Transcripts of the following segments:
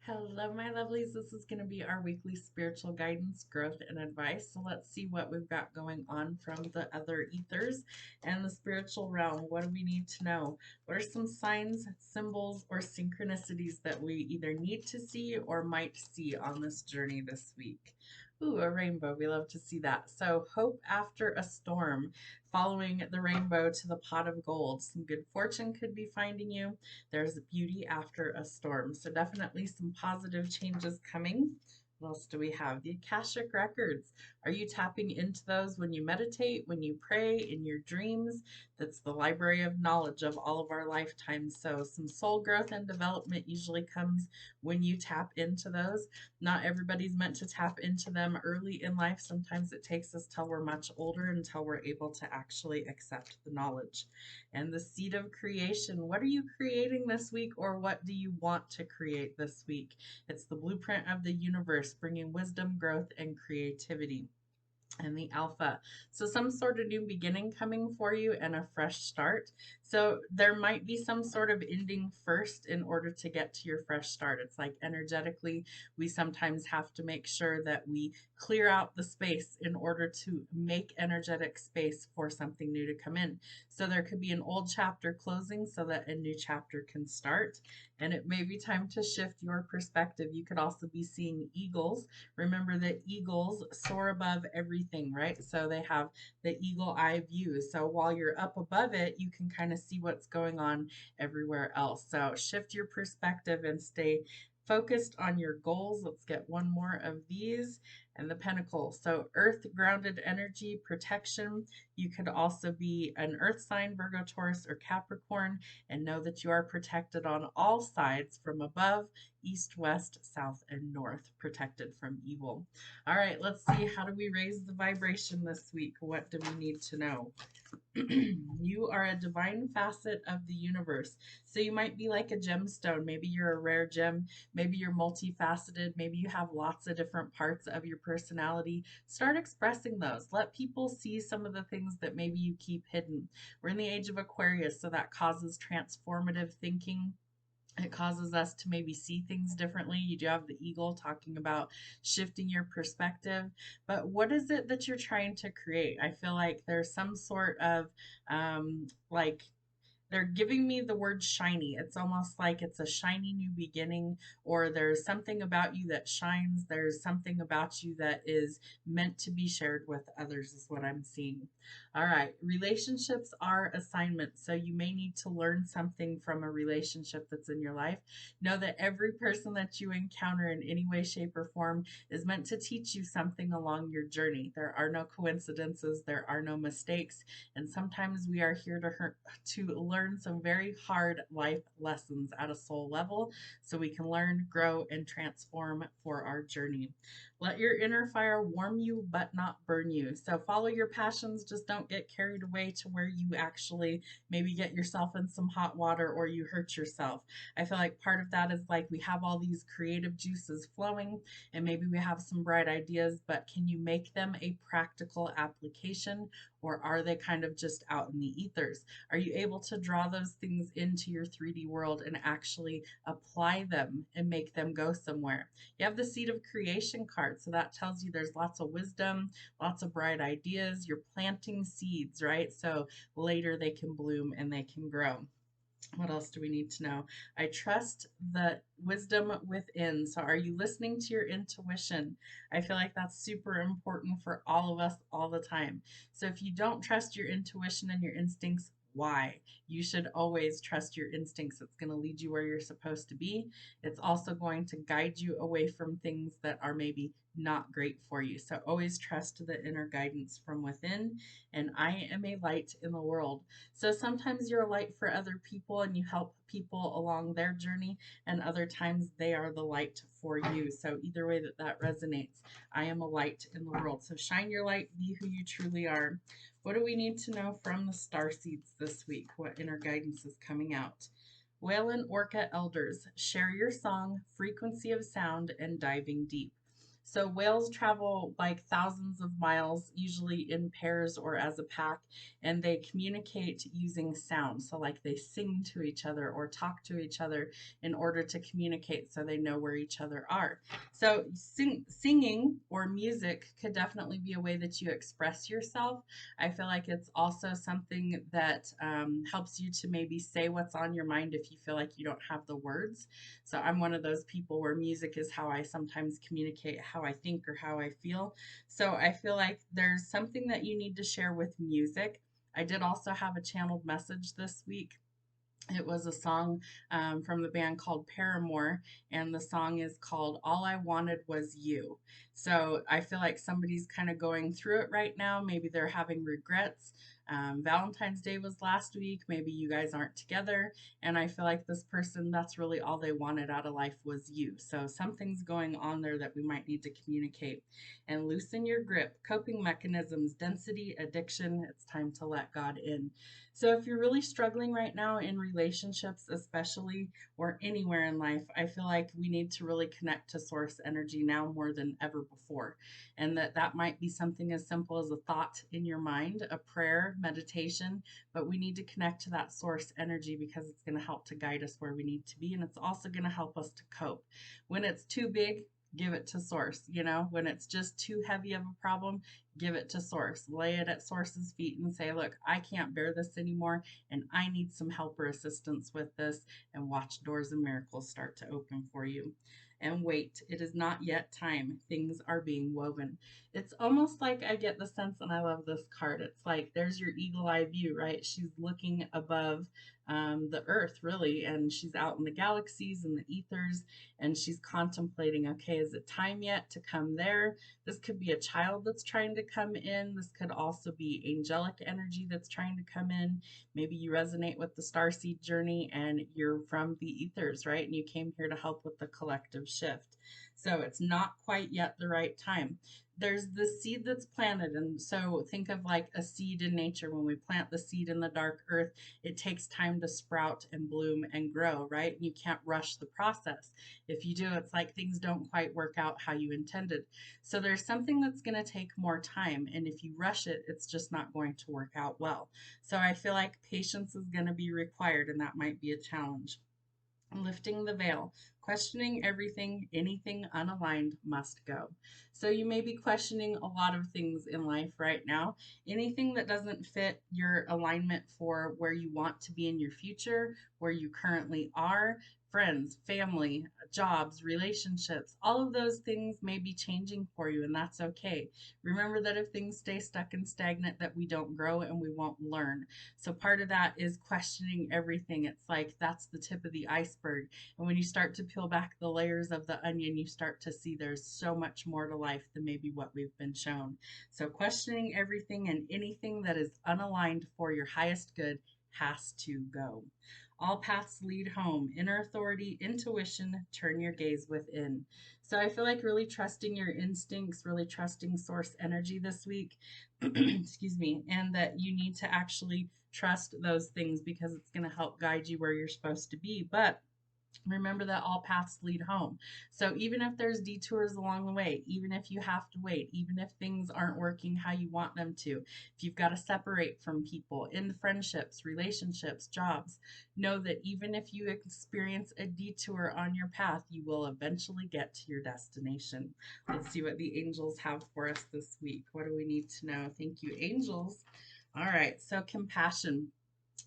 Hello, my lovelies. This is going to be our weekly spiritual guidance, growth, and advice. So let's see what we've got going on from the other ethers and the spiritual realm. What do we need to know? What are some signs, symbols, or synchronicities that we either need to see or might see on this journey this week? Ooh, a rainbow. We love to see that. So, hope after a storm, following the rainbow to the pot of gold. Some good fortune could be finding you. There's beauty after a storm. So definitely some positive changes coming. What else do we have? The Akashic Records. Are you tapping into those when you meditate, when you pray, in your dreams? That's the library of knowledge of all of our lifetimes. So some soul growth and development usually comes when you tap into those. Not everybody's meant to tap into them early in life. Sometimes it takes us till we're much older until we're able to actually accept the knowledge. And the seed of creation. What are you creating this week, or what do you want to create this week? It's the blueprint of the universe, bringing wisdom, growth, and creativity. And the alpha. So some sort of new beginning coming for you and a fresh start. So there might be some sort of ending first in order to get to your fresh start. It's like energetically, we sometimes have to make sure that we clear out the space in order to make energetic space for something new to come in. So there could be an old chapter closing so that a new chapter can start. And it may be time to shift your perspective. You could also be seeing eagles. Remember that eagles soar above everything, right? So they have the eagle eye view. So while you're up above it, you can kind of see what's going on everywhere else. So shift your perspective and stay focused on your goals. Let's get one more of these. And the pentacle. So earth grounded energy, protection. You could also be an earth sign, Virgo, Taurus, or Capricorn, and know that you are protected on all sides from above, east, west, south, and north, protected from evil. All right, let's see. How do we raise the vibration this week? What do we need to know? You are a divine facet of the universe. So you might be like a gemstone. Maybe you're a rare gem. Maybe you're multifaceted. Maybe you have lots of different parts of your personality. Start expressing those. Let people see some of the things that maybe you keep hidden. We're in the age of Aquarius, so that causes transformative thinking. It causes us to maybe see things differently. You do have the eagle talking about shifting your perspective, but what is it that you're trying to create? I feel like there's some sort of like they're giving me the word shiny. It's almost like it's a shiny new beginning, or there's something about you that shines. There's something about you that is meant to be shared with others, is what I'm seeing. All right. Relationships are assignments. So you may need to learn something from a relationship that's in your life. Know that every person that you encounter in any way, shape, or form is meant to teach you something along your journey. There are no coincidences, there are no mistakes, and sometimes we are here to learn some very hard life lessons at a soul level so we can learn, grow, and transform for our journey. Let your inner fire warm you but not burn you. So follow your passions, just don't get carried away to where you actually maybe get yourself in some hot water or you hurt yourself. I feel like part of that is like we have all these creative juices flowing and maybe we have some bright ideas, but can you make them a practical application, or are they kind of just out in the ethers? Are you able to draw those things into your 3D world and actually apply them and make them go somewhere? You have the seed of creation card, so that tells you there's lots of wisdom, lots of bright ideas. You're planting seeds, right? So later they can bloom and they can grow. What else do we need to know? I trust the wisdom within. So, are you listening to your intuition? I feel like that's super important for all of us all the time. So, if you don't trust your intuition and your instincts, why? You should always trust your instincts. It's going to lead you where you're supposed to be. It's also going to guide you away from things that are maybe not great for you. So always trust the inner guidance from within. And I am a light in the world. So sometimes you're a light for other people and you help people along their journey, and other times they are the light for you. So either way that resonates, I am a light in the world. So shine your light, be who you truly are. What do we need to know from the star seeds this week? What inner guidance is coming out? Whale and Orca elders, share your song, frequency of sound, and diving deep. So whales travel like thousands of miles, usually in pairs or as a pack, and they communicate using sound. So like they sing to each other or talk to each other in order to communicate so they know where each other are. So singing or music could definitely be a way that you express yourself. I feel like it's also something that helps you to maybe say what's on your mind if you feel like you don't have the words. So I'm one of those people where music is how I sometimes communicate how I think or how I feel. So I feel like there's something that you need to share with music. I did also have a channeled message this week. It was a song from the band called Paramore, and the song is called All I Wanted Was You. So I feel like somebody's kind of going through it right now. Maybe they're having regrets. Valentine's Day was last week. Maybe you guys aren't together. And I feel like this person, that's really all they wanted out of life was you. So something's going on there that we might need to communicate. And loosen your grip, coping mechanisms, density, addiction. It's time to let God in. So if you're really struggling right now in relationships, especially, or anywhere in life, I feel like we need to really connect to source energy now more than ever before. And that might be something as simple as a thought in your mind, a prayer, meditation, but we need to connect to that source energy because it's going to help to guide us where we need to be. And it's also going to help us to cope. When it's too big, give it to source. When it's just too heavy of a problem, give it to source. Lay it at source's feet and say, look, I can't bear this anymore and I need some help or assistance with this, and watch doors and miracles start to open for you. And wait, it is not yet time. Things are being woven. It's almost like I get the sense, and I love this card. It's like there's your eagle eye view, right? She's looking above the earth, really, and she's out in the galaxies and the ethers, and she's contemplating, okay, is it time yet to come there? This could be a child that's trying to come in. This could also be angelic energy that's trying to come in. Maybe you resonate with the starseed journey and you're from the ethers, right? And you came here to help with the collective shift. So it's not quite yet the right time. There's the seed that's planted. And so think of like a seed in nature. When we plant the seed in the dark earth, it takes time to sprout and bloom and grow, right? And you can't rush the process. If you do, it's like things don't quite work out how you intended. So there's something that's going to take more time. And if you rush it, it's just not going to work out well. So I feel like patience is going to be required, and that might be a challenge. Lifting the veil, questioning everything, anything unaligned must go. So you may be questioning a lot of things in life right now. Anything that doesn't fit your alignment for where you want to be in your future, where you currently are, friends, family, jobs, relationships, all of those things may be changing for you, and that's okay. Remember that if things stay stuck and stagnant, that we don't grow and we won't learn. So part of that is questioning everything. It's like that's the tip of the iceberg. And when you start to peel back the layers of the onion, you start to see there's so much more to life than maybe what we've been shown. So questioning everything and anything that is unaligned for your highest good has to go. All paths lead home. Inner authority, intuition, turn your gaze within. So I feel like really trusting your instincts, really trusting source energy this week. Excuse me, and that you need to actually trust those things because it's going to help guide you where you're supposed to be. But remember that all paths lead home. So even if there's detours along the way, even if you have to wait, even if things aren't working how you want them to, if you've got to separate from people in friendships, relationships, jobs, know that even if you experience a detour on your path, you will eventually get to your destination. Let's see what the angels have for us this week. What do we need to know? Thank you, angels. All right, so compassion.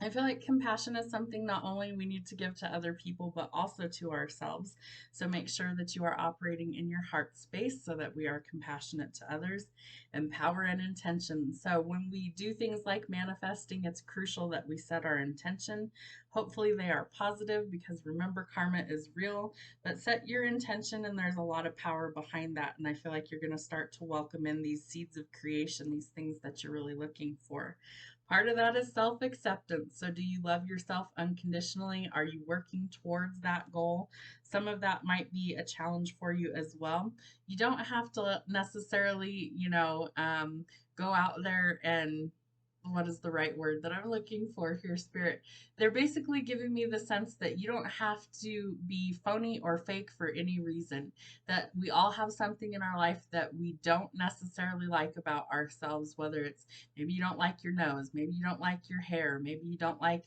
I feel like compassion is something not only we need to give to other people, but also to ourselves. So make sure that you are operating in your heart space so that we are compassionate to others. And power and intention. So when we do things like manifesting, it's crucial that we set our intention. Hopefully they are positive because remember, karma is real, but set your intention and there's a lot of power behind that. And I feel like you're going to start to welcome in these seeds of creation, these things that you're really looking for. Part of that is self acceptance. So, do you love yourself unconditionally? Are you working towards that goal? Some of that might be a challenge for you as well. You don't have to necessarily, go out there and what is the right word that I'm looking for here, Spirit? They're basically giving me the sense that you don't have to be phony or fake for any reason. That we all have something in our life that we don't necessarily like about ourselves, whether it's maybe you don't like your nose, maybe you don't like your hair, maybe you don't like,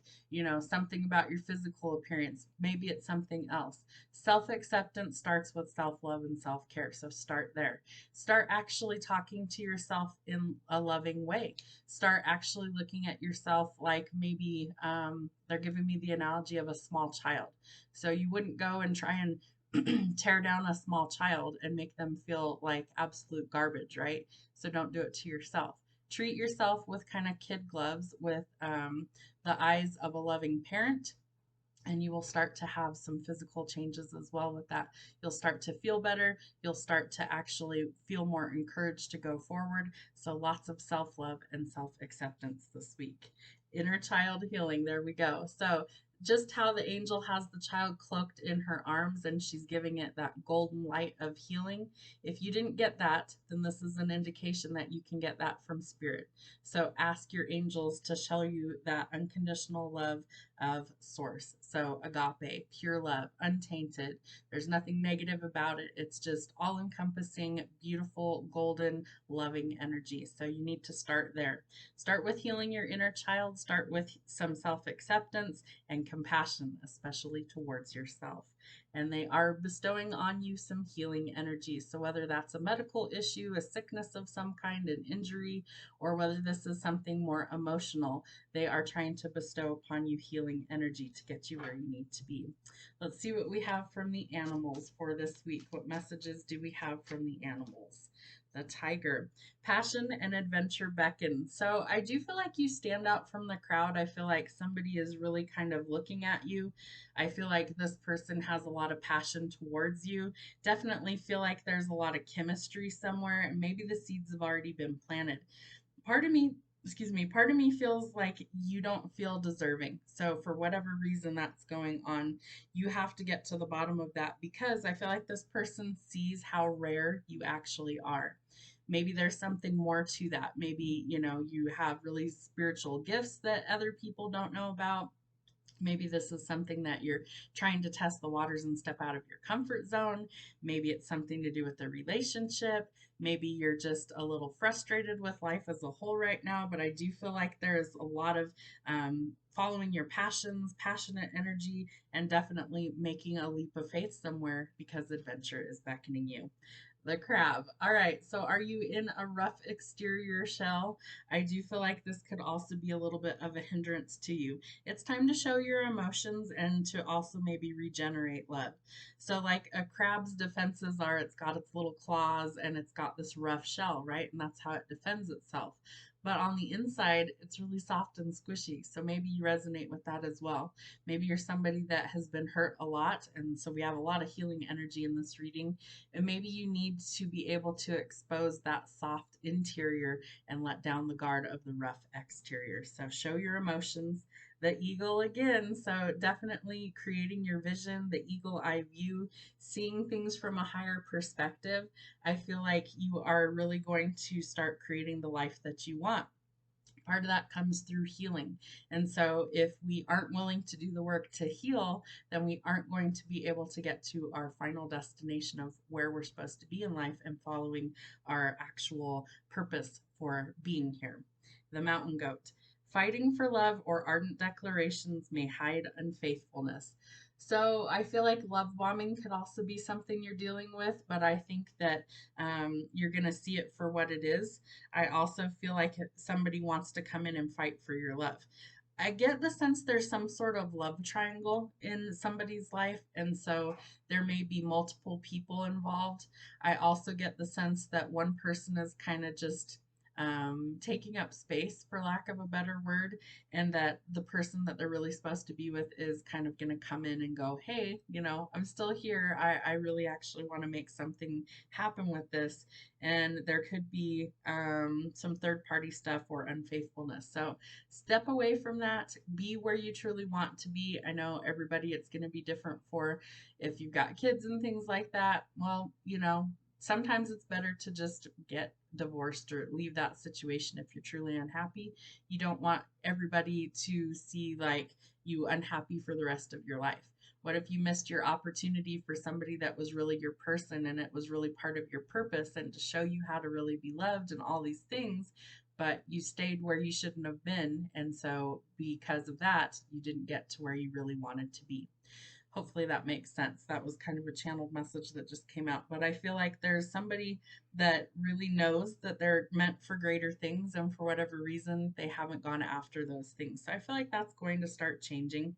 something about your physical appearance, maybe it's something else. Self acceptance starts with self love and self care. So start there. Start actually talking to yourself in a loving way. Start actually looking at yourself like maybe they're giving me the analogy of a small child. So you wouldn't go and try and tear down a small child and make them feel like absolute garbage, right? So don't do it to yourself. Treat yourself with kind of kid gloves with the eyes of a loving parent, and you will start to have some physical changes as well with that. You'll start to feel better. You'll start to actually feel more encouraged to go forward. So, lots of self love and self acceptance this week. Inner child healing. There we go. So, just how the angel has the child cloaked in her arms and she's giving it that golden light of healing. If you didn't get that, then this is an indication that you can get that from spirit. So ask your angels to show you that unconditional love of source. So agape, pure love, untainted. There's nothing negative about it. It's just all encompassing, beautiful, golden, loving energy. So you need to start there. Start with healing your inner child. Start with some self acceptance and compassion, especially towards yourself. And they are bestowing on you some healing energy. So whether that's a medical issue, a sickness of some kind, an injury, or whether this is something more emotional, they are trying to bestow upon you healing energy to get you where you need to be. Let's see what we have from the animals for this week. What messages do we have from the animals? The tiger. Passion and adventure beckon. So I do feel like you stand out from the crowd. I feel like somebody is really kind of looking at you. I feel like this person has a lot of passion towards you. Definitely feel like there's a lot of chemistry somewhere, and maybe the seeds have already been planted. Part of me, part of me feels like you don't feel deserving. So for whatever reason that's going on, you have to get to the bottom of that, because I feel like this person sees how rare you actually are. Maybe there's something more to that. Maybe, you have really spiritual gifts that other people don't know about. Maybe this is something that you're trying to test the waters and step out of your comfort zone. Maybe it's something to do with the relationship. Maybe you're just a little frustrated with life as a whole right now. But I do feel like there's a lot of following your passions, passionate energy, and definitely making a leap of faith somewhere, because adventure is beckoning you. The crab. All right. So, are you in a rough exterior shell? I do feel like this could also be a little bit of a hindrance to you. It's time to show your emotions and to also maybe regenerate love. So, like a crab's defenses are, it's got its little claws and it's got this rough shell, right? And that's how it defends itself. But on the inside, it's really soft and squishy. So maybe you resonate with that as well. Maybe you're somebody that has been hurt a lot. And so we have a lot of healing energy in this reading. And maybe you need to be able to expose that soft interior and let down the guard of the rough exterior. So show your emotions. The eagle again. So definitely creating your vision, the eagle eye view, seeing things from a higher perspective. I feel like you are really going to start creating the life that you want. Part of that comes through healing. And so, if we aren't willing to do the work to heal, then we aren't going to be able to get to our final destination of where we're supposed to be in life and following our actual purpose for being here. The mountain goat. Fighting for love or ardent declarations may hide unfaithfulness. So I feel like love bombing could also be something you're dealing with, but I think that you're going to see it for what it is. I also feel like somebody wants to come in and fight for your love. I get the sense there's some sort of love triangle in somebody's life, and so there may be multiple people involved. I also get the sense that one person is kind of just taking up space, for lack of a better word, and that the person that they're really supposed to be with is kind of going to come in and go, hey, I'm still here. I really actually want to make something happen with this. And there could be some third party stuff or unfaithfulness. So step away from that. Be where you truly want to be. I know everybody, it's going to be different for if you've got kids and things like that. Well, sometimes it's better to just get divorced or leave that situation if you're truly unhappy. You don't want everybody to see like you unhappy for the rest of your life. What if you missed your opportunity for somebody that was really your person and it was really part of your purpose and to show you how to really be loved and all these things, but you stayed where you shouldn't have been. And so because of that, you didn't get to where you really wanted to be. Hopefully that makes sense. That was kind of a channeled message that just came out. But I feel like there's somebody that really knows that they're meant for greater things, and for whatever reason, they haven't gone after those things. So I feel like that's going to start changing.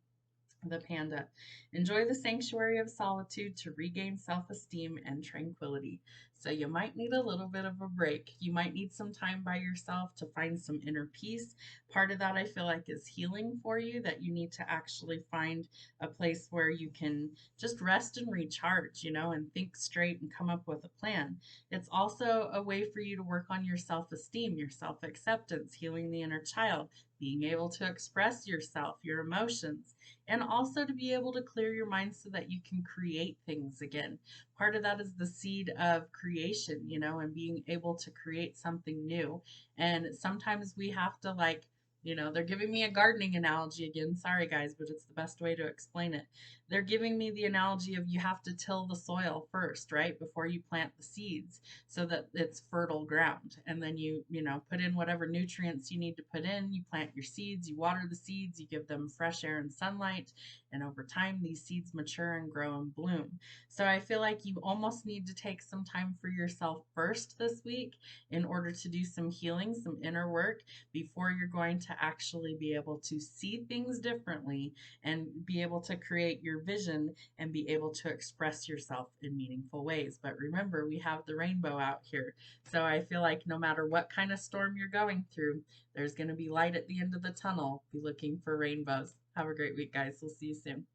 The panda. Enjoy the sanctuary of solitude to regain self esteem and tranquility. So, you might need a little bit of a break. You might need some time by yourself to find some inner peace. Part of that, I feel like, is healing for you, that you need to actually find a place where you can just rest and recharge, and think straight and come up with a plan. It's also a way for you to work on your self esteem, your self acceptance, healing the inner child, being able to express yourself, your emotions, and also to be able to clear your mind so that you can create things again. Part of that is the seed of creation, and being able to create something new. And sometimes we have to, like, they're giving me a gardening analogy again. Sorry, guys, but it's the best way to explain it. They're giving me the analogy of you have to till the soil first, right? Before you plant the seeds so that it's fertile ground. And then you put in whatever nutrients you need to put in. You plant your seeds, you water the seeds, you give them fresh air and sunlight. And over time, these seeds mature and grow and bloom. So I feel like you almost need to take some time for yourself first this week in order to do some healing, some inner work before you're going to actually be able to see things differently and be able to create your vision and be able to express yourself in meaningful ways. But remember, we have the rainbow out here. So I feel like no matter what kind of storm you're going through, there's going to be light at the end of the tunnel. Be looking for rainbows. Have a great week, guys. We'll see you soon.